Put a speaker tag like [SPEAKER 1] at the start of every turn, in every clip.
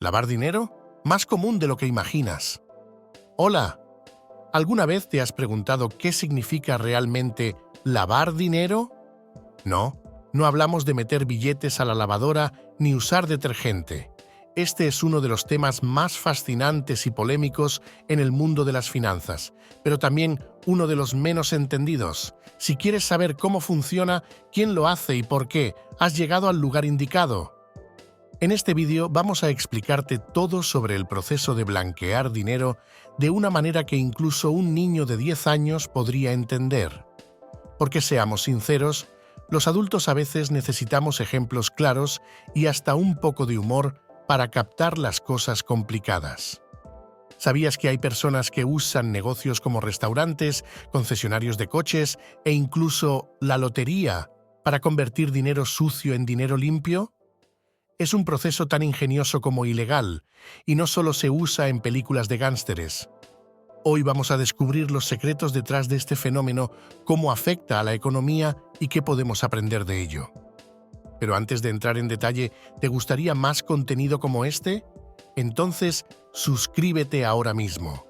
[SPEAKER 1] ¿Lavar dinero? Más común de lo que imaginas. Hola, ¿alguna vez te has preguntado qué significa realmente lavar dinero? No, no hablamos de meter billetes a la lavadora ni usar detergente. Este es uno de los temas más fascinantes y polémicos en el mundo de las finanzas, pero también uno de los menos entendidos. Si quieres saber cómo funciona, quién lo hace y por qué, has llegado al lugar indicado. En este vídeo vamos a explicarte todo sobre el proceso de blanquear dinero de una manera que incluso un niño de 10 años podría entender. Porque seamos sinceros, los adultos a veces necesitamos ejemplos claros y hasta un poco de humor para captar las cosas complicadas. ¿Sabías que hay personas que usan negocios como restaurantes, concesionarios de coches e incluso la lotería para convertir dinero sucio en dinero limpio? Es un proceso tan ingenioso como ilegal, y no solo se usa en películas de gángsteres. Hoy vamos a descubrir los secretos detrás de este fenómeno, cómo afecta a la economía y qué podemos aprender de ello. Pero antes de entrar en detalle, ¿te gustaría más contenido como este? Entonces, suscríbete ahora mismo.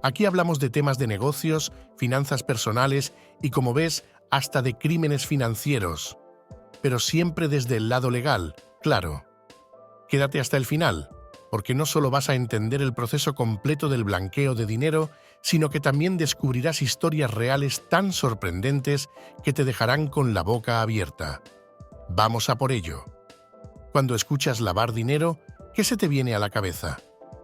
[SPEAKER 1] Aquí hablamos de temas de negocios, finanzas personales y, como ves, hasta de crímenes financieros. Pero siempre desde el lado legal, claro. Quédate hasta el final, porque no solo vas a entender el proceso completo del blanqueo de dinero, sino que también descubrirás historias reales tan sorprendentes que te dejarán con la boca abierta. Vamos a por ello. Cuando escuchas lavar dinero, ¿qué se te viene a la cabeza?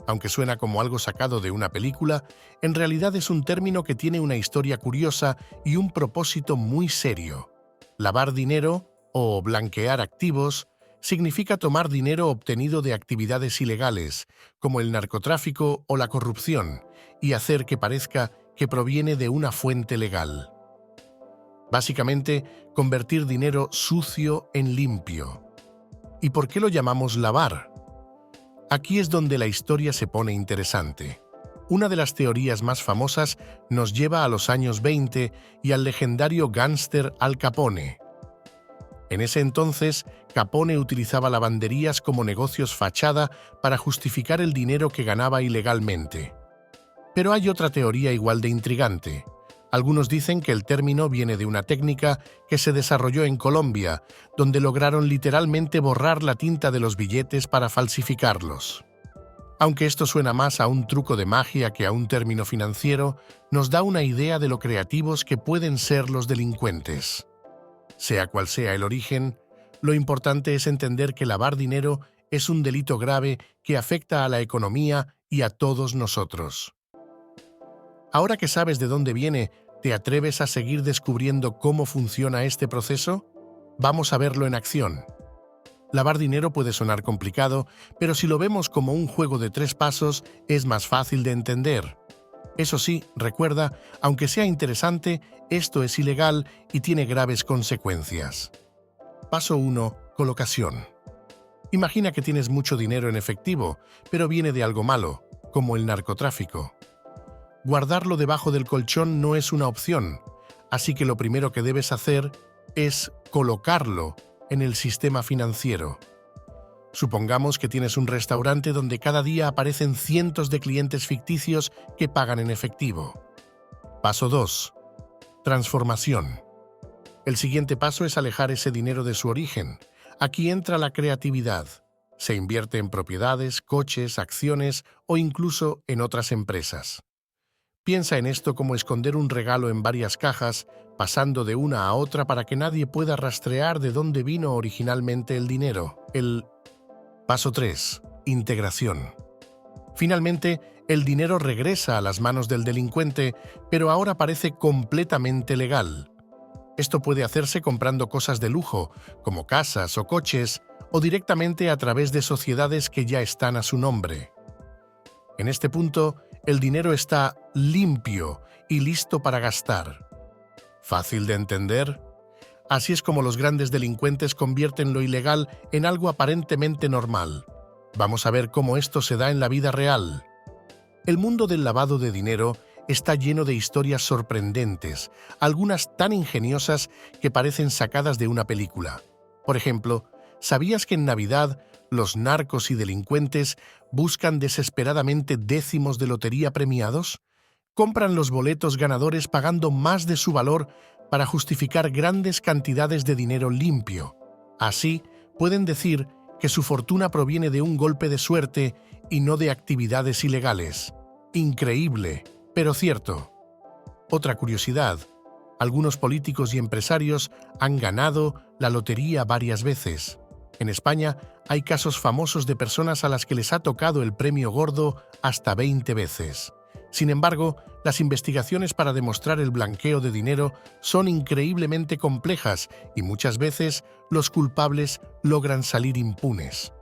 [SPEAKER 1] Aunque suena como algo sacado de una película, en realidad es un término que tiene una historia curiosa y un propósito muy serio. Lavar dinero, o blanquear activos, significa tomar dinero obtenido de actividades ilegales, como el narcotráfico o la corrupción, y hacer que parezca que proviene de una fuente legal. Básicamente, convertir dinero sucio en limpio. ¿Y por qué lo llamamos lavar? Aquí es donde la historia se pone interesante. Una de las teorías más famosas nos lleva a los años 20 y al legendario gángster Al Capone. En ese entonces, Capone utilizaba lavanderías como negocios fachada para justificar el dinero que ganaba ilegalmente. Pero hay otra teoría igual de intrigante. Algunos dicen que el término viene de una técnica que se desarrolló en Colombia, donde lograron literalmente borrar la tinta de los billetes para falsificarlos. Aunque esto suena más a un truco de magia que a un término financiero, nos da una idea de lo creativos que pueden ser los delincuentes. Sea cual sea el origen, lo importante es entender que lavar dinero es un delito grave que afecta a la economía y a todos nosotros. Ahora que sabes de dónde viene, ¿te atreves a seguir descubriendo cómo funciona este proceso? Vamos a verlo en acción. Lavar dinero puede sonar complicado, pero si lo vemos como un juego de 3 pasos, es más fácil de entender. Eso sí, recuerda, aunque sea interesante, esto es ilegal y tiene graves consecuencias. Paso 1. Colocación. Imagina que tienes mucho dinero en efectivo, pero viene de algo malo, como el narcotráfico. Guardarlo debajo del colchón no es una opción, así que lo primero que debes hacer es colocarlo en el sistema financiero. Supongamos que tienes un restaurante donde cada día aparecen cientos de clientes ficticios que pagan en efectivo. Paso 2. Transformación. El siguiente paso es alejar ese dinero de su origen. Aquí entra la creatividad. Se invierte en propiedades, coches, acciones o incluso en otras empresas. Piensa en esto como esconder un regalo en varias cajas, pasando de una a otra para que nadie pueda rastrear de dónde vino originalmente el dinero. Paso 3. Integración. Finalmente, el dinero regresa a las manos del delincuente, pero ahora parece completamente legal. Esto puede hacerse comprando cosas de lujo, como casas o coches, o directamente a través de sociedades que ya están a su nombre. En este punto, el dinero está limpio y listo para gastar. ¿Fácil de entender? Así es como los grandes delincuentes convierten lo ilegal en algo aparentemente normal. Vamos a ver cómo esto se da en la vida real. El mundo del lavado de dinero está lleno de historias sorprendentes, algunas tan ingeniosas que parecen sacadas de una película. Por ejemplo, ¿Sabías que en Navidad los narcos y delincuentes buscan desesperadamente décimos de lotería premiados? Compran los boletos ganadores pagando más de su valor para justificar grandes cantidades de dinero limpio. Así, pueden decir que su fortuna proviene de un golpe de suerte y no de actividades ilegales. Increíble, pero cierto. Otra curiosidad: algunos políticos y empresarios han ganado la lotería varias veces. En España hay casos famosos de personas a las que les ha tocado el premio gordo hasta 20 veces. Sin embargo, las investigaciones para demostrar el blanqueo de dinero son increíblemente complejas y muchas veces los culpables logran salir impunes.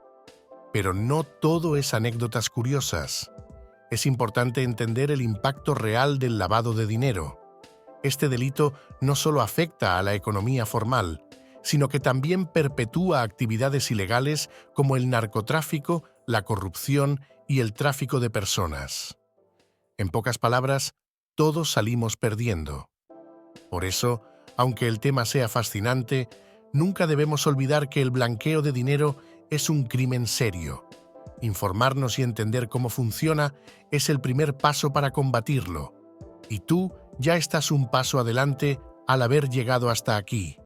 [SPEAKER 1] Pero no todo es anécdotas curiosas. Es importante entender el impacto real del lavado de dinero. Este delito no solo afecta a la economía formal, sino que también perpetúa actividades ilegales como el narcotráfico, la corrupción y el tráfico de personas. En pocas palabras, todos salimos perdiendo. Por eso, aunque el tema sea fascinante, nunca debemos olvidar que el blanqueo de dinero es un crimen serio. Informarnos y entender cómo funciona es el primer paso para combatirlo. Y tú ya estás un paso adelante al haber llegado hasta aquí.